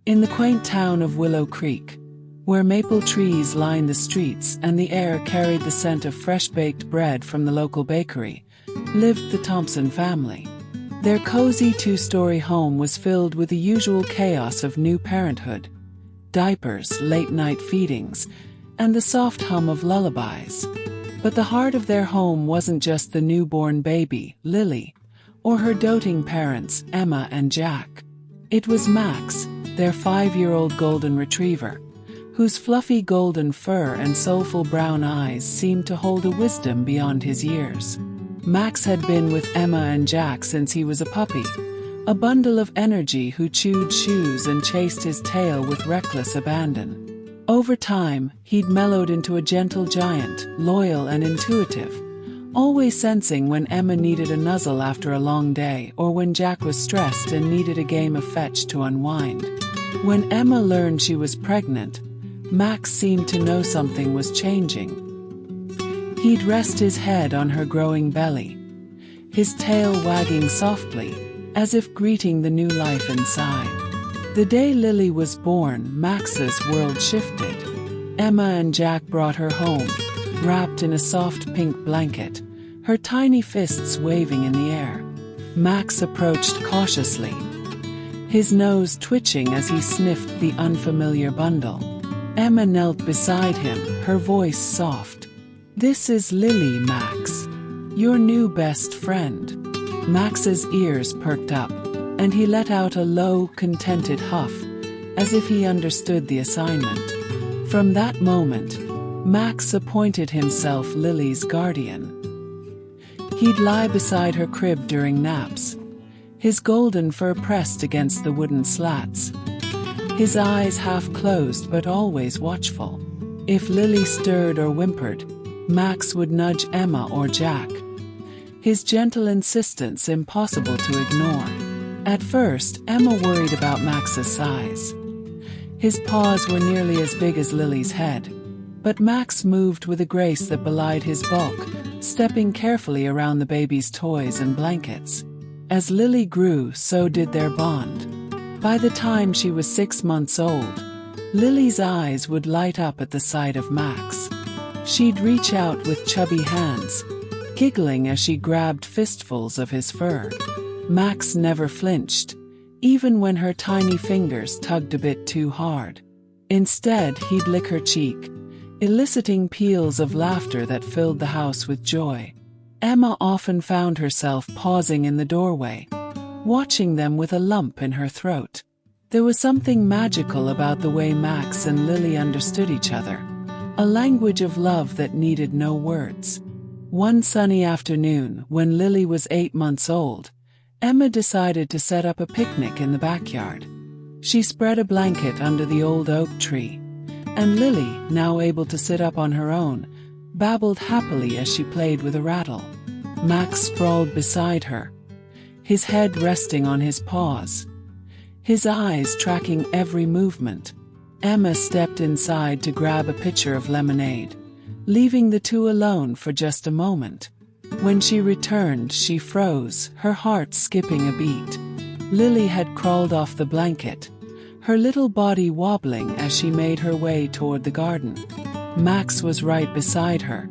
In the quaint town of Willow Creek, where maple trees lined the streets and the air carried the scent of fresh-baked bread from the local bakery, lived the Thompson family. Their cozy two-story home was filled with the usual chaos of new parenthood, diapers, late-night feedings, and the soft hum of lullabies. But the heart of their home wasn't just the newborn baby, Lily, or her doting parents, Emma and Jack. It was Max, their 5-year-old golden retriever, whose fluffy golden fur and soulful brown eyes seemed to hold a wisdom beyond his years. Max had been with Emma and Jack since he was a puppy, a bundle of energy who chewed shoes and chased his tail with reckless abandon. Over time, he'd mellowed into a gentle giant, loyal and intuitive, always sensing when Emma needed a nuzzle after a long day or when Jack was stressed and needed a game of fetch to unwind. When Emma learned she was pregnant, Max seemed to know something was changing. He'd rest his head on her growing belly, his tail wagging softly, as if greeting the new life inside. The day Lily was born, Max's world shifted. Emma and Jack brought her home, wrapped in a soft pink blanket, her tiny fists waving in the air. Max approached cautiously, his nose twitching as he sniffed the unfamiliar bundle. Emma knelt beside him, her voice soft. "This is Lily, Max, your new best friend." Max's ears perked up, and he let out a low, contented huff, as if he understood the assignment. From that moment, Max appointed himself Lily's guardian. He'd lie beside her crib during naps, his golden fur pressed against the wooden slats, his eyes half closed but always watchful. If Lily stirred or whimpered, Max would nudge Emma or Jack, his gentle insistence impossible to ignore. At first, Emma worried about Max's size. His paws were nearly as big as Lily's head, but Max moved with a grace that belied his bulk, stepping carefully around the baby's toys and blankets. As Lily grew, so did their bond. By the time she was 6 months old, Lily's eyes would light up at the sight of Max. She'd reach out with chubby hands, giggling as she grabbed fistfuls of his fur. Max never flinched, even when her tiny fingers tugged a bit too hard. Instead, he'd lick her cheek, eliciting peals of laughter that filled the house with joy. Emma often found herself pausing in the doorway, watching them with a lump in her throat. There was something magical about the way Max and Lily understood each other, a language of love that needed no words. One sunny afternoon, when Lily was 8 months old, Emma decided to set up a picnic in the backyard. She spread a blanket under the old oak tree, and Lily, now able to sit up on her own, babbled happily as she played with a rattle. Max sprawled beside her, his head resting on his paws, his eyes tracking every movement. Emma stepped inside to grab a pitcher of lemonade, leaving the two alone for just a moment. When she returned, she froze, her heart skipping a beat. Lily had crawled off the blanket, her little body wobbling as she made her way toward the garden. Max was right beside her,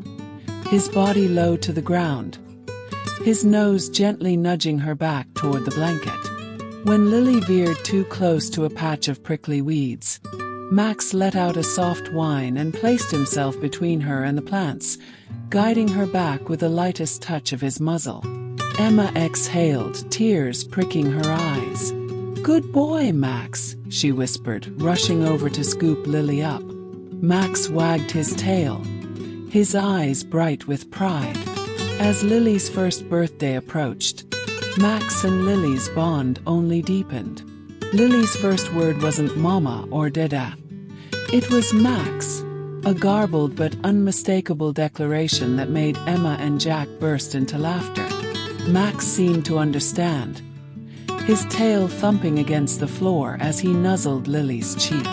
his body low to the ground, his nose gently nudging her back toward the blanket. When Lily veered too close to a patch of prickly weeds, Max let out a soft whine and placed himself between her and the plants, guiding her back with the lightest touch of his muzzle. Emma exhaled, tears pricking her eyes. "Good boy, Max," she whispered, rushing over to scoop Lily up. Max wagged his tail, his eyes bright with pride. As Lily's first birthday approached, Max and Lily's bond only deepened. Lily's first word wasn't mama or dada. It was Max, a garbled but unmistakable declaration that made Emma and Jack burst into laughter. Max seemed to understand, his tail thumping against the floor as he nuzzled Lily's cheek.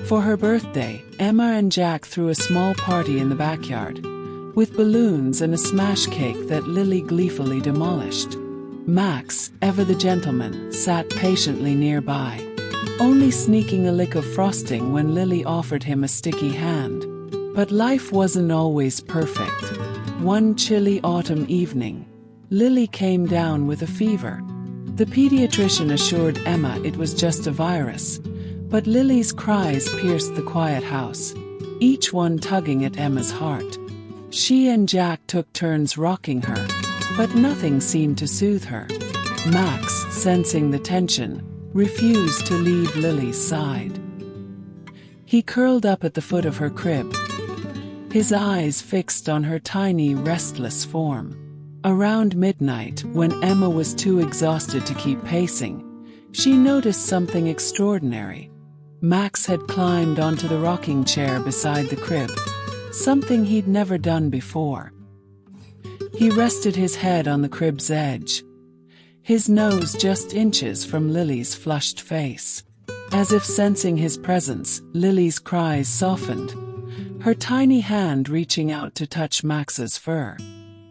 For her birthday, Emma and Jack threw a small party in the backyard, with balloons and a smash cake that Lily gleefully demolished. Max, ever the gentleman, sat patiently nearby, only sneaking a lick of frosting when Lily offered him a sticky hand. But life wasn't always perfect. One chilly autumn evening, Lily came down with a fever. The pediatrician assured Emma it was just a virus, but Lily's cries pierced the quiet house, each one tugging at Emma's heart. She and Jack took turns rocking her, but nothing seemed to soothe her. Max, sensing the tension, refused to leave Lily's side. He curled up at the foot of her crib, his eyes fixed on her tiny, restless form. Around midnight, when Emma was too exhausted to keep pacing, she noticed something extraordinary. Max had climbed onto the rocking chair beside the crib, something he'd never done before. He rested his head on the crib's edge, his nose just inches from Lily's flushed face. As if sensing his presence, Lily's cries softened, her tiny hand reaching out to touch Max's fur.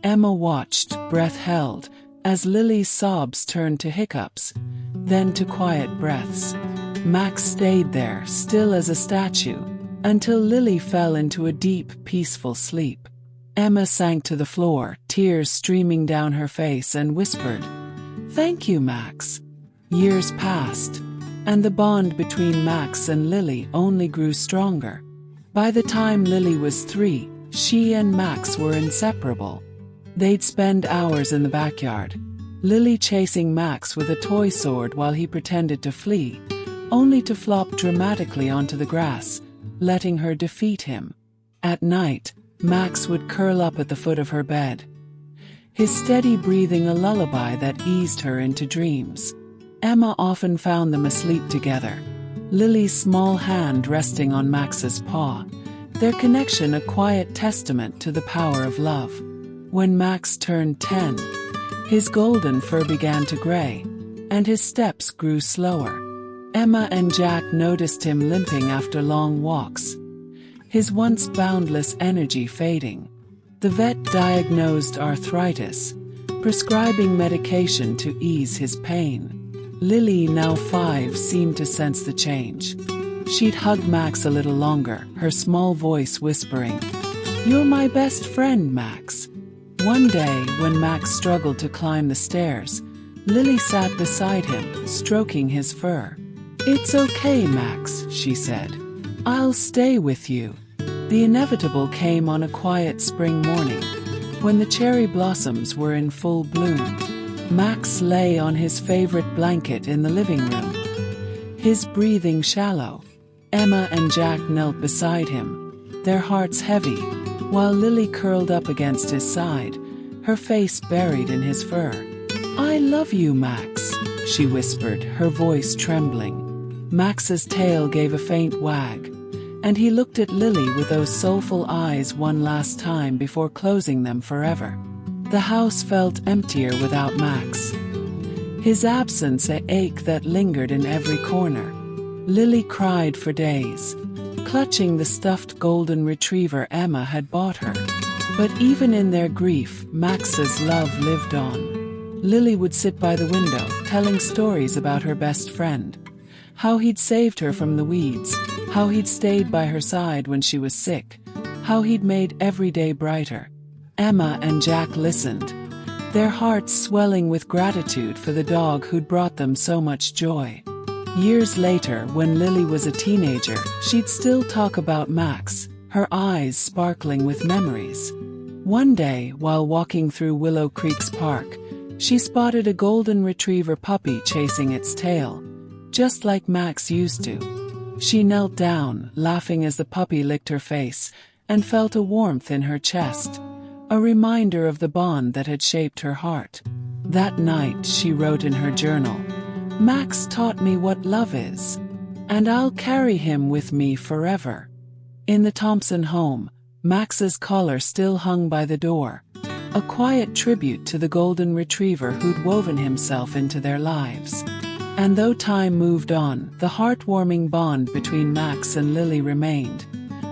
Emma watched, breath held, as Lily's sobs turned to hiccups, then to quiet breaths. Max stayed there, still as a statue, until Lily fell into a deep, peaceful sleep. Emma sank to the floor, tears streaming down her face, and whispered, "Thank you, Max." Years passed, and the bond between Max and Lily only grew stronger. By the time Lily was 3, she and Max were inseparable. They'd spend hours in the backyard, Lily chasing Max with a toy sword while he pretended to flee, only to flop dramatically onto the grass, letting her defeat him. At night, Max would curl up at the foot of her bed, his steady breathing a lullaby that eased her into dreams. Emma often found them asleep together, Lily's small hand resting on Max's paw, their connection a quiet testament to the power of love. When Max turned 10, his golden fur began to gray, and his steps grew slower. Emma and Jack noticed him limping after long walks, his once boundless energy fading. The vet diagnosed arthritis, prescribing medication to ease his pain. Lily, now 5, seemed to sense the change. She'd hug Max a little longer, her small voice whispering, "You're my best friend, Max." One day, when Max struggled to climb the stairs, Lily sat beside him, stroking his fur. "It's okay, Max," she said. "I'll stay with you." The inevitable came on a quiet spring morning, when the cherry blossoms were in full bloom. Max lay on his favorite blanket in the living room, his breathing shallow. Emma and Jack knelt beside him, their hearts heavy, while Lily curled up against his side, her face buried in his fur. "I love you, Max," she whispered, her voice trembling. Max's tail gave a faint wag, and he looked at Lily with those soulful eyes one last time before closing them forever. The house felt emptier without Max, his absence an ache that lingered in every corner. Lily cried for days, clutching the stuffed golden retriever Emma had bought her. But even in their grief, Max's love lived on. Lily would sit by the window, telling stories about her best friend, how he'd saved her from the weeds, how he'd stayed by her side when she was sick, how he'd made every day brighter. Emma and Jack listened, their hearts swelling with gratitude for the dog who'd brought them so much joy. Years later, when Lily was a teenager, she'd still talk about Max, her eyes sparkling with memories. One day, while walking through Willow Creek's park, she spotted a golden retriever puppy chasing its tail, just like Max used to. She knelt down, laughing as the puppy licked her face, and felt a warmth in her chest, a reminder of the bond that had shaped her heart. That night, she wrote in her journal, "Max taught me what love is, and I'll carry him with me forever." In the Thompson home, Max's collar still hung by the door, a quiet tribute to the golden retriever who'd woven himself into their lives. And though time moved on, the heartwarming bond between Max and Lily remained,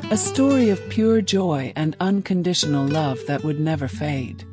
a story of pure joy and unconditional love that would never fade.